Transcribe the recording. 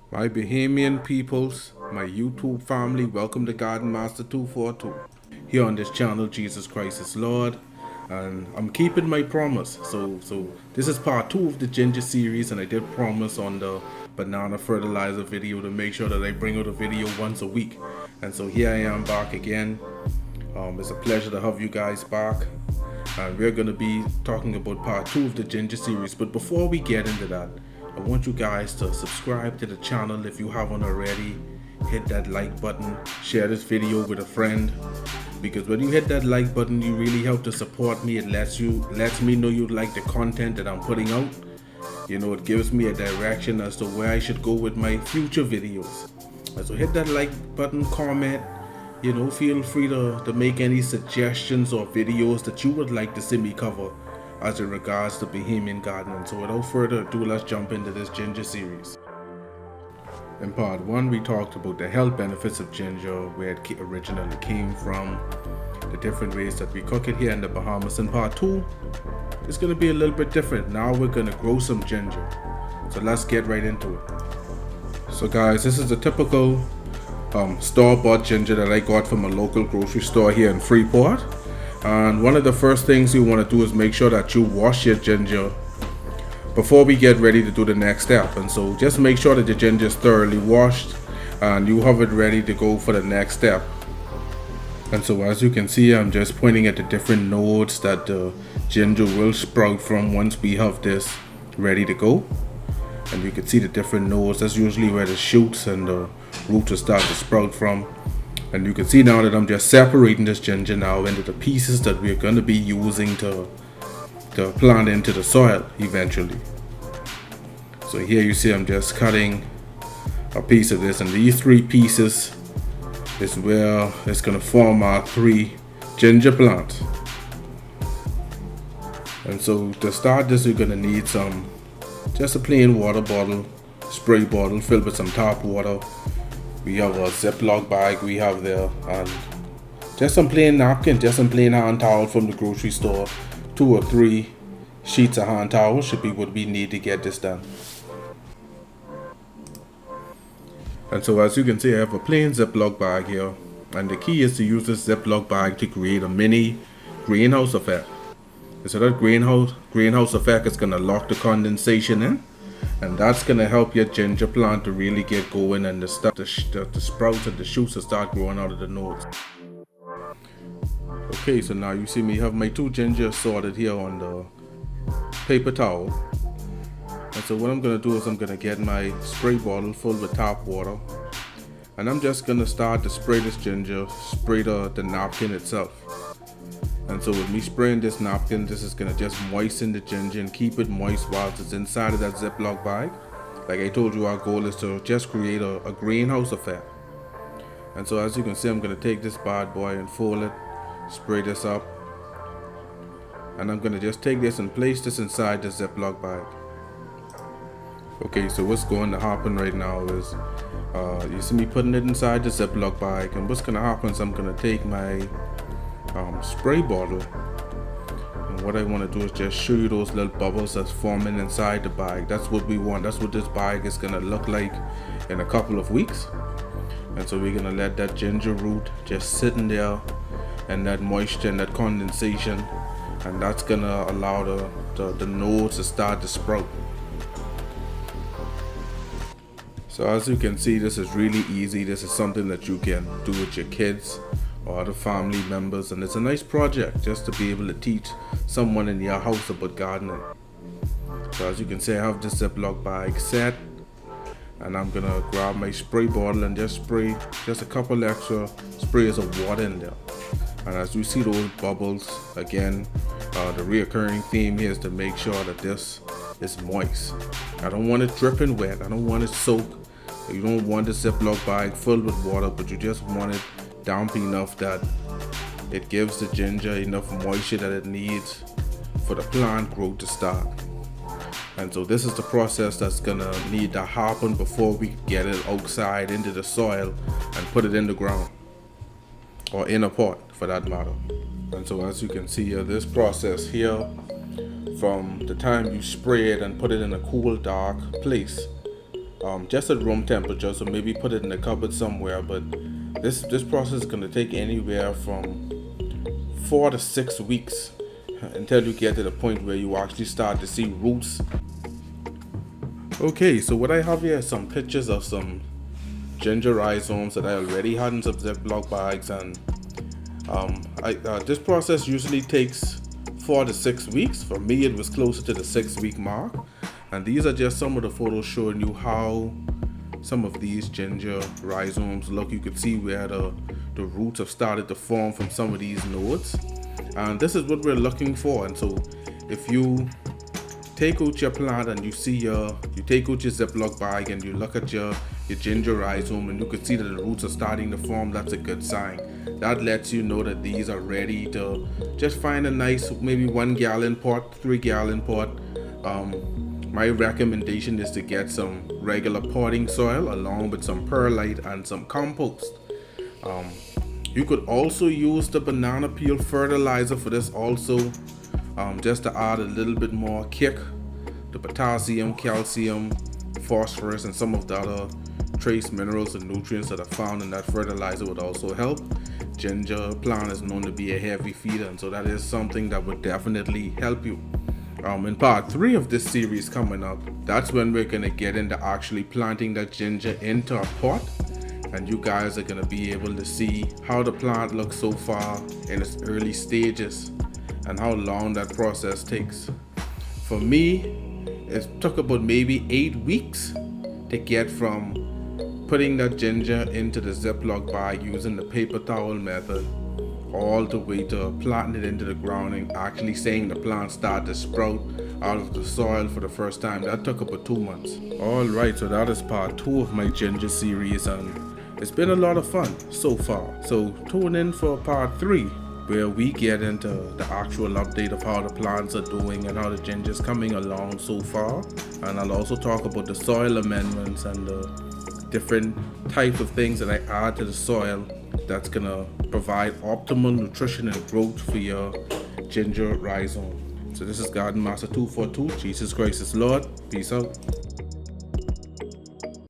My Bahamian peoples, my YouTube family, welcome to Garden Master 242. Here on this channel, Jesus Christ is Lord, and I'm keeping my promise. So this is part 2 of the ginger series, and I did promise on the banana fertilizer video to make sure that I bring out a video once a week. And so here I am back again. It's a pleasure to have you guys back. And we're going to be talking about part 2 of the ginger series. But before we get into that, I want you guys to subscribe to the channel if you haven't already. Hit that like button, share this video with a friend, because when you hit that like button, you really help to support me. It lets me know you like the content that I'm putting out. You know, it gives me a direction as to where I should go with my future videos. So hit that like button, comment. You know, feel free to make any suggestions or videos that you would like to see me cover as it regards to Bahamian gardening. So without further ado, let's jump into this ginger series. In part 1, we talked about the health benefits of ginger, where it originally came from, the different ways that we cook it here in the Bahamas. In part 2, it's going to be a little bit different. Now we're going to grow some ginger. So let's get right into it. So guys, this is a typical store-bought ginger that I got from a local grocery store here in Freeport. And one of the first things you want to do is make sure that you wash your ginger before we get ready to do the next step. And so just make sure that the ginger is thoroughly washed and you have it ready to go for the next step. And so as you can see, I'm just pointing at the different nodes that the ginger will sprout from once we have this ready to go. And you can see the different nodes. That's usually where the shoots and the roots will start to sprout from. And you can see now that I'm just separating this ginger now into the pieces that we're going to be using to plant into the soil eventually. So here you see I'm just cutting a piece of this, and these 3 pieces is where it's going to form our 3 ginger plants. And so to start this, you're going to need just a plain water bottle, spray bottle filled with some tap water. We have a Ziploc bag we have there, and just some plain napkin, just some plain hand towel from the grocery store. 2 or 3 sheets of hand towel should be what we need to get this done. And so as you can see, I have a plain Ziploc bag here, and the key is to use this Ziploc bag to create a mini greenhouse effect. So that greenhouse effect is going to lock the condensation in, and that's going to help your ginger plant to really get going, and the sprouts and the shoots will start growing out of the nodes. Okay, so now you see me have my 2 ginger sorted here on the paper towel. And so what I'm going to do is I'm going to get my spray bottle full with tap water, and I'm just going to start to spray this ginger, spray the napkin itself. And so with me spraying this napkin, this is going to just moisten the ginger and keep it moist whilst it's inside of that Ziploc bag. Like I told you, our goal is to just create a greenhouse effect. And so as you can see, I'm going to take this bad boy and fold it, spray this up, and I'm going to just take this and place this inside the Ziploc bag. Okay, so what's going to happen right now is you see me putting it inside the Ziploc bag, and what's going to happen is I'm going to take my spray bottle, and what I want to do is just show you those little bubbles that's forming inside the bag. That's what we want. That's what this bag is going to look like in a couple of weeks. And so we're going to let that ginger root just sitting there, and that moisture and that condensation, and that's going to allow the nodes to start to sprout. So as you can see, this is really easy. This is something that you can do with your kids or other family members, and it's a nice project just to be able to teach someone in your house about gardening. So as you can see, I have this Ziploc bag set, and I'm gonna grab my spray bottle and just spray just a couple extra sprays of water in there. And as you see those bubbles, again, the reoccurring theme here is to make sure that this is moist. I don't want it dripping wet. I don't want it soaked. You don't want the Ziploc bag filled with water, but you just want it damp enough that it gives the ginger enough moisture that it needs for the plant growth to start. And so this is the process that's gonna need to happen before we get it outside into the soil and put it in the ground, or in a pot for that matter. And so as you can see here, this process here, from the time you spray it and put it in a cool, dark place, just at room temperature, so maybe put it in the cupboard somewhere. But this process is going to take anywhere from 4 to 6 weeks until you get to the point where you actually start to see roots. Okay, so what I have here is some pictures of some ginger rhizomes that I already had in some Ziploc bags, and this process usually takes 4 to 6 weeks. For me, it was closer to the 6 week mark, and these are just some of the photos showing you how some of these ginger rhizomes look. You can see where the roots have started to form from some of these nodes, and this is what we're looking for. And so if you take out your plant and you take out your Ziploc bag and you look at your ginger rhizome and you can see that the roots are starting to form, that's a good sign. That lets you know that these are ready to just find a nice, maybe 1 gallon pot, 3 gallon pot. My recommendation is to get some regular potting soil along with some perlite and some compost. You could also use the banana peel fertilizer for this also, just to add a little bit more kick. The potassium, calcium, phosphorus, and some of the other trace minerals and nutrients that are found in that fertilizer would also help. Ginger plant is known to be a heavy feeder, and so that is something that would definitely help you. In part 3 of this series coming up, that's when we're going to get into actually planting that ginger into a pot, and you guys are going to be able to see how the plant looks so far in its early stages and how long that process takes. For me, it took about maybe 8 weeks to get from putting that ginger into the Ziploc bag using the paper towel method all the way to planting it into the ground and actually seeing the plant start to sprout out of the soil for the first time. That took about 2 months. Alright, so that is part 2 of my ginger series, and it's been a lot of fun so far. So tune in for part 3, where we get into the actual update of how the plants are doing and how the ginger is coming along so far. And I'll also talk about the soil amendments and the different types of things that I add to the soil that's gonna provide optimal nutrition and growth for your ginger rhizome. So this is Garden Master 242. Jesus Christ is Lord. Peace out.